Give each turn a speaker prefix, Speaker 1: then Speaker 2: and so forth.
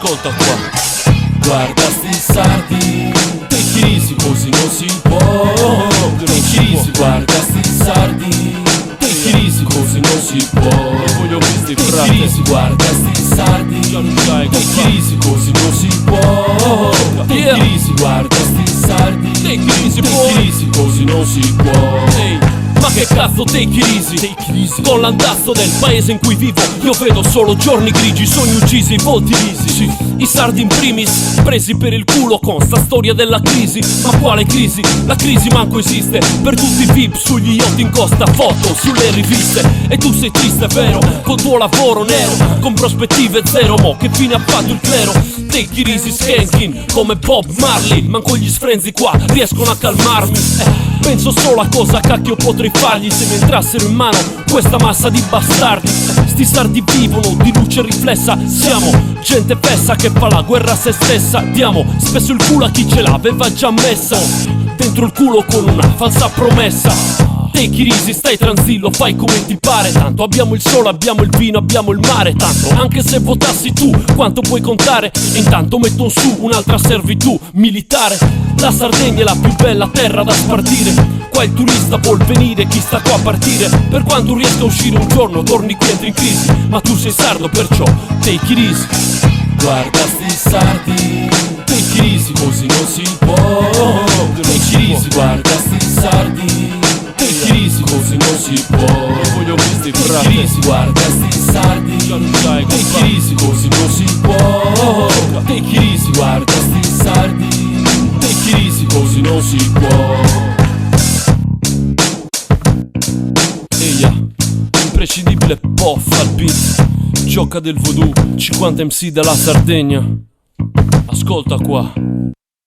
Speaker 1: Ascolta qua. Guarda sti sardi, take it easy, così non si può. Take it easy, guarda sti sardi, take it easy, così non si può. Voglio questi frate. Take it easy, guarda sti sardi, take it easy, così non si può. Take it easy, guarda sti sardi, take it easy, così non si può. Ma che cazzo take it easy? Con l'andazzo del paese in cui vivo io vedo solo giorni grigi, sogni uccisi, volti lisi. Sì, i sardi in primis, presi per il culo con sta storia della crisi. Ma quale crisi? La crisi manco esiste. Per tutti i VIP sugli yacht in costa, foto sulle riviste. E tu sei triste, vero? Col tuo lavoro nero, con prospettive zero. Mo che fine ha fatto il clero? Take it easy skanking, come Bob Marley. Manco gli sfrenzi qua riescono a calmarmi. Penso solo a cosa cacchio potrei fargli se mi entrassero in mano questa massa di bastardi. Sti sardi vivono di luce riflessa. Siamo gente fessa che fa la guerra a se stessa. Diamo spesso il culo a chi ce l'aveva già messa dentro il culo con una falsa promessa. Take it easy, stai tranquillo, fai come ti pare. Tanto abbiamo il sole, abbiamo il vino, abbiamo il mare. Tanto anche se votassi tu, quanto puoi contare? E intanto metto su un'altra servitù militare. La Sardegna è la più bella terra da spartire. Qua il turista vuol venire, chi sta qua a partire. Per quanto riesca a uscire un giorno, torni qui, entri in crisi. Ma tu sei sardo, perciò take it easy. Guarda sti sardi, take it easy, così non si può. Take it easy, guarda sti sardi, take it easy, così non si può. Voglio questi frate. Take it easy, guarda sti sardi, take it easy, così non si può. Take it easy, guarda sti sardi, take it easy, così non si può. Eia, imprescindibile Poff al beat. Gioca del voodoo, 50 MC dalla Sardegna. Ascolta qua.